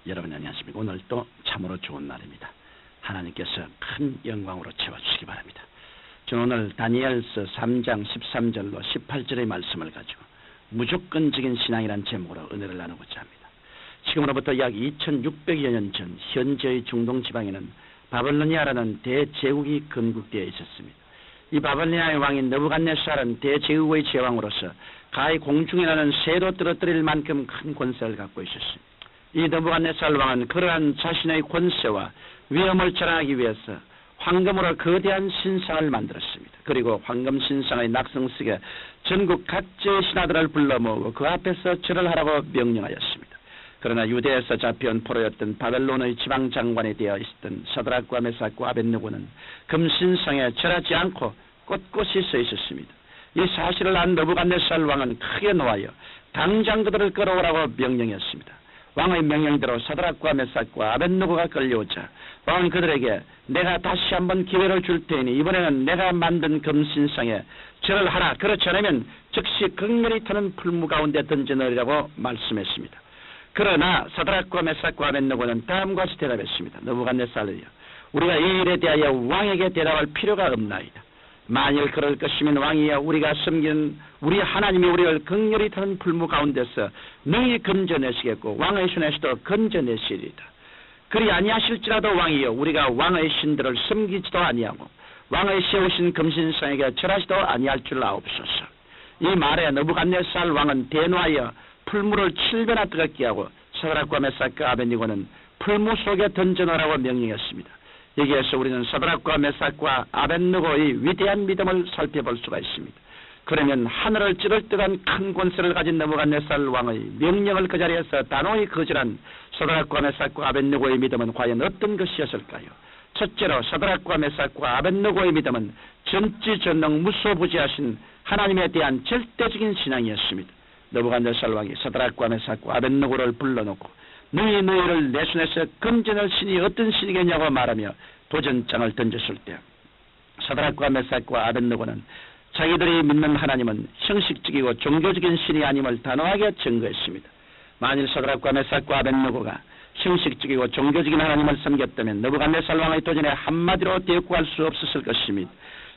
여러분 안녕하십니까. 오늘도 참으로 좋은 날입니다. 하나님께서 큰 영광으로 채워주시기 바랍니다. 저는 오늘 다니엘서 3장 13절로 18절의 말씀을 가지고 무조건적인 신앙이라는 제목으로 은혜를 나누고자 합니다. 지금으로부터 약 2600여 년 전 현재의 중동 지방에는 바벨로니아라는 대제국이 건국되어 있었습니다. 이 바벨로니아의 왕인 느부갓네살은 대제국의 제왕으로서 가히 공중에 나는 새도 떨어뜨릴 만큼 큰 권세를 갖고 있었습니다. 이 느부갓네살 왕은 그러한 자신의 권세와 위엄을 자랑하기 위해서 황금으로 거대한 신상을 만들었습니다. 그리고 황금 신상의 낙성석에 전국 각지의 신하들을 불러 모으고 그 앞에서 절을 하라고 명령하였습니다. 그러나 유대에서 잡혀온 포로였던 바벨론의 지방장관이 되어 있었던 사드락과 메삭과 아벳느고는 금신상에 절하지 않고 꼿꼿이 서 있었습니다. 이 사실을 안 느부갓네살 왕은 크게 노하여 당장 그들을 끌어오라고 명령했습니다. 왕의 명령대로 사드락과 메삭과 아벳느고가 끌려오자 왕은 그들에게 내가 다시 한번 기회를 줄 테니 이번에는 내가 만든 금신상에 절을 하라. 그렇지 않으면 즉시 극렬히 타는 풀무 가운데 던져넣으라고 말씀했습니다. 그러나 사드락과 메삭과 아벳느고는 다음과 같이 대답했습니다. 느부갓네살이여, 우리가 이 일에 대하여 왕에게 대답할 필요가 없나이다. 만일 그럴 것이면 왕이여, 우리가 섬기는 우리 하나님이 우리를 극렬히 타는 풀무 가운데서 능히 건져내시겠고 왕의 손에서도 건져내시리이다. 그리 아니하실지라도 왕이여, 우리가 왕의 신들을 섬기지도 아니하고 왕의 세우신 금신상에게 절하지도 아니할 줄 아옵소서. 이 말에 느부갓네살 왕은 대노하여 풀무를 7배나 뜨겁게 하고 사드락과 메삭과 아벳느고는 풀무 속에 던져넣으라고 명령했습니다. 여기에서 우리는 사드락과 메삭과 아벳느고의 위대한 믿음을 살펴볼 수가 있습니다. 그러면 하늘을 찌를 듯한 큰 권세를 가진 느부갓네살 왕의 명령을 그 자리에서 단호히 거절한 사드락과 메삭과 아벳느고의 믿음은 과연 어떤 것이었을까요? 첫째로 사드락과 메삭과 아벳느고의 믿음은 전지전능 무소부지하신 하나님에 대한 절대적인 신앙이었습니다. 느부갓네살 왕이 사드락과 메삭과 아벳느고를 불러놓고 너희 너희를 내 손에서 건져낼 신이 어떤 신이겠냐고 말하며 도전장을 던졌을 때 사드락과 메삭과 아벳느고는 자기들이 믿는 하나님은 형식적이고 종교적인 신이 아님을 단호하게 증거했습니다. 만일 사드락과 메삭과 아벳느고가 형식적이고 종교적인 하나님을 섬겼다면 느부갓네살 왕의 도전에 한마디로 대꾸할 수 없었을 것입니다.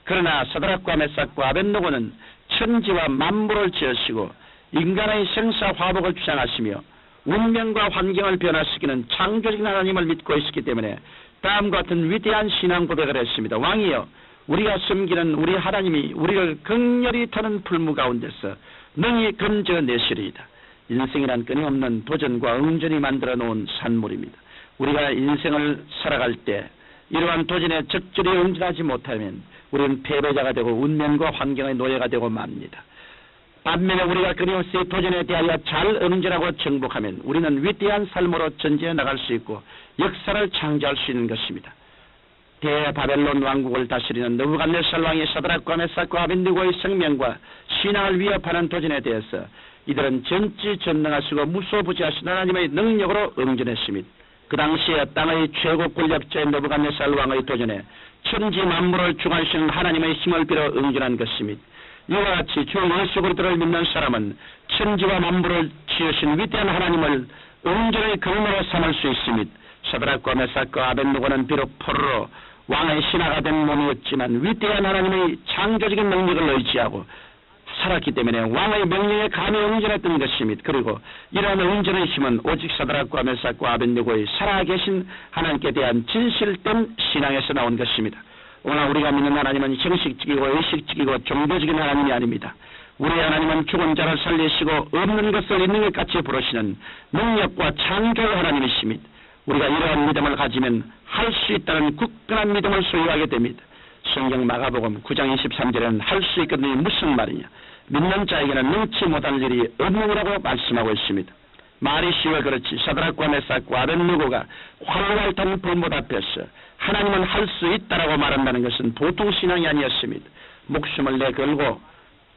그러나 사드락과 메삭과 아벳느고는 천지와 만물을 지으시고 인간의 생사화복을 주장하시며 운명과 환경을 변화시키는 창조적인 하나님을 믿고 있었기 때문에 다음과 같은 위대한 신앙 고백을 했습니다. 왕이여, 우리가 섬기는 우리 하나님이 우리를 극렬히 타는 풀무 가운데서 능히 건져내시리이다. 인생이란 끊임없는 도전과 응전이 만들어 놓은 산물입니다. 우리가 인생을 살아갈 때 이러한 도전에 적절히 응전하지 못하면 우리는 패배자가 되고 운명과 환경의 노예가 되고 맙니다. 반면에 우리가 끊임없이 도전에 대하여 잘 응전하고 정복하면 우리는 위대한 삶으로 전진해 나갈 수 있고 역사를 창조할 수 있는 것입니다. 대바벨론 왕국을 다스리는 느부갓네살 왕이 사드락과 메삭과 아벳느고의 생명과 신앙을 위협하는 도전에 대해서 이들은 전지전능하시고 무소부지하신 하나님의 능력으로 응전했습니다. 그 당시에 땅의 최고 권력자인 느부갓네살 왕의 도전에 천지 만물을 주관하시는 하나님의 힘을 빌어 응전한 것입니다. 이와 같이 주 예수 그리스도를 믿는 사람은 천지와 만물을 지으신 위대한 하나님을 응전의 근원으로 삼을 수 있습니다. 사드락과 메삭과 아벳느고는 비록 포로로 왕의 신하가 된 몸이었지만 위대한 하나님의 창조적인 능력을 의지하고 살았기 때문에 왕의 명령에 감히 응전했던 것입니다. 그리고 이러한 응전의 힘은 오직 사드락과 메삭과 아벳느고의 살아계신 하나님께 대한 진실된 신앙에서 나온 것입니다. 오늘 우리가 믿는 하나님은 형식적이고 의식적이고 종교적인 하나님이 아닙니다. 우리의 하나님은 죽은 자를 살리시고 없는 것을 있는 것 같이 부르시는 능력과 창조의 하나님이십니다. 우리가 이러한 믿음을 가지면 할 수 있다는 굳건한 믿음을 소유하게 됩니다. 성경 마가복음 9장 23절에는 할 수 있거든요. 무슨 말이냐? 믿는 자에게는 능치 못할 일이 없느니라고 말씀하고 있습니다. 말이 쉬워 그렇지 사드락과 메삭과 아벳느고가 활활 탄 불못 앞에서 하나님은 할 수 있다라고 말한다는 것은 보통 신앙이 아니었습니다. 목숨을 내걸고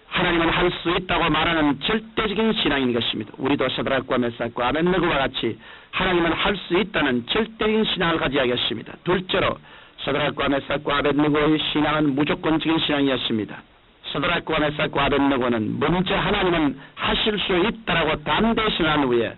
하나님은 할 수 있다고 말하는 절대적인 신앙인 것입니다. 우리도 사드락과 메삭과 아벳느고와 같이 하나님은 할 수 있다는 절대적인 신앙을 가져야겠습니다. 둘째로 사드락과 메삭과 아벳느고의 신앙은 무조건적인 신앙이었습니다. 사드락과 메삭과 아벳느고는 먼저 하나님은 하실 수 있다라고 담대히 신한 후에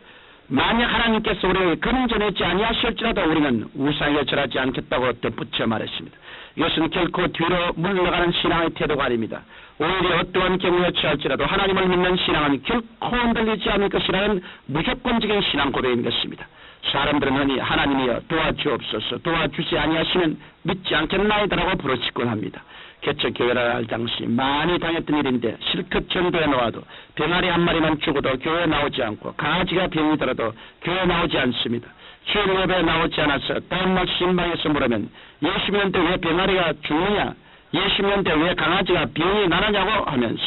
만약 하나님께서 우리를 금전하지 아니하실지라도 우리는 우상에 절하지 않겠다고 덧붙여 말했습니다. 이것은 결코 뒤로 물러가는 신앙의 태도가 아닙니다. 오히려 어떠한 경우에 처할지라도 하나님을 믿는 신앙은 결코 흔들리지 않을 것이라는 무조건적인 신앙 고백인 것입니다. 사람들은 흔히 하나님이여 도와주옵소서, 도와주지 아니하시면 믿지 않겠나이다라고 부르짖곤 합니다. 개척 교회를 할 당시 많이 당했던 일인데 실컷 전도해 놓아도 병아리 한 마리만 죽어도 교회에 나오지 않고 강아지가 병이 들어도 교회에 나오지 않습니다. 주일 예배에 나오지 않아서 다음날 신방에서 물으면 예수 믿는데 왜 병아리가 죽느냐, 예수 믿는데 왜 강아지가 병이 나느냐고 하면서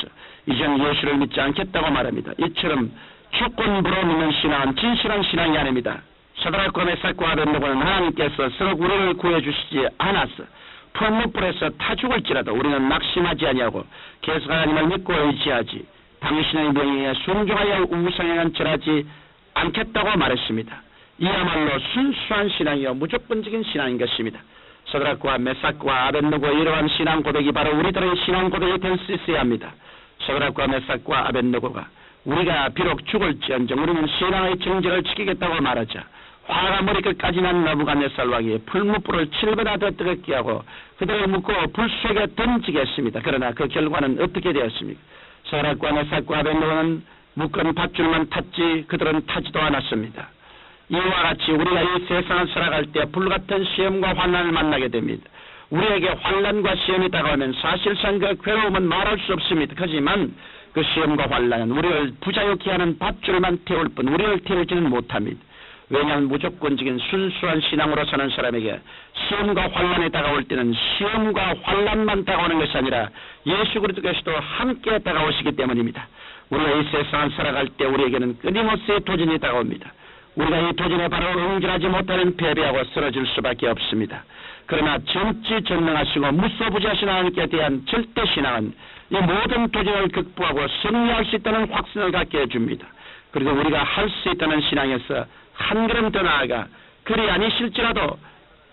이젠 예수를 믿지 않겠다고 말합니다. 이처럼 조건부로 믿는 신앙은 진실한 신앙이 아닙니다. 사드락과 메삭과 아벤노고는 하나님께서 서로 우리를 구해주시지 않았어 풀무불에서 타 죽을지라도 우리는 낙심하지 아니하고 계속 하나님을 믿고 의지하지 당신의 명예에 순종하여 우상에는 절하지 않겠다고 말했습니다. 이야말로 순수한 신앙이요 무조건적인 신앙인 것입니다. 사드락과 메삭과 아벤노고의 이러한 신앙 고백이 바로 우리들의 신앙 고백이 될 수 있어야 합니다. 사드락과 메삭과 아벤노고가 우리가 비록 죽을지언정 우리는 신앙의 정절을 지키겠다고 말하자 화가 머리끝까지 난 나부갓네살 왕이 풀무불을 7배나 더 뜨겁게 하고 그들을 묶고 불 속에 던지겠습니다. 그러나 그 결과는 어떻게 되었습니까? 사드락과 메삭과 아벤노고는 묶은 밧줄만 탔지 그들은 타지도 않았습니다. 이와 같이 우리가 이 세상을 살아갈 때 불같은 시험과 환난을 만나게 됩니다. 우리에게 환난과 시험이 다가오면 사실상 그 괴로움은 말할 수 없습니다. 하지만 그 시험과 환난은 우리를 부자유케 하는 밧줄만 태울 뿐 우리를 태우지는 못합니다. 왜냐하면 무조건적인 순수한 신앙으로 사는 사람에게 시험과 환난이 다가올 때는 시험과 환난만 다가오는 것이 아니라 예수 그리스도께서도 함께 다가오시기 때문입니다. 우리가 이 세상을 살아갈 때 우리에게는 끊임없이 도전이 다가옵니다. 우리가 이 도전에 바로 응절하지 못하는 패배하고 쓰러질 수밖에 없습니다. 그러나 전지전능하시고 무소부지하신 하나님께 대한 절대 신앙은 이 모든 도전을 극복하고 승리할 수 있다는 확신을 갖게 해줍니다. 그리고 우리가 할 수 있다는 신앙에서 한 걸음 더 나아가 그리 아니실지라도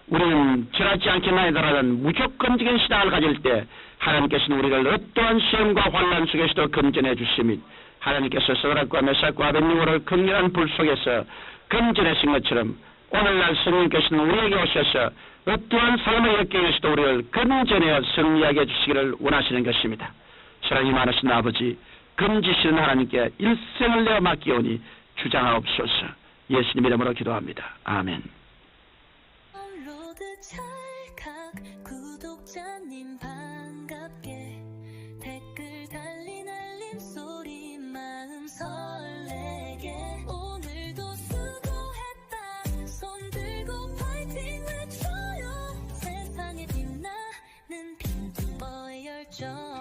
우리는 절하지 않겠나이다라는 무조건적인 신앙을 가질 때 하나님께서는 우리를 어떠한 시험과 환난 속에서도 건전해 주십니다. 하나님께서 사드락과 메삭과 아벤노고를 극렬한 불 속에서 건전하신 것처럼 오늘날 성령께서는 우리에게 오셔서 어떠한 삶의 역경에서도 우리를 건전하여 승리하게 해주시기를 원하시는 것입니다. 사랑이 많으신 아버지, 건지시는 하나님께 일생을 내어 맡기오니 주장하옵소서. 예수님 이름으로 기도합니다. 아멘. 구독자님 반갑게 댓글 달린 알림 소리 마음 설레게 오늘도 수고했다 손 들고 파이팅 외쳐요 세상에 빛나는 핑크보의 열정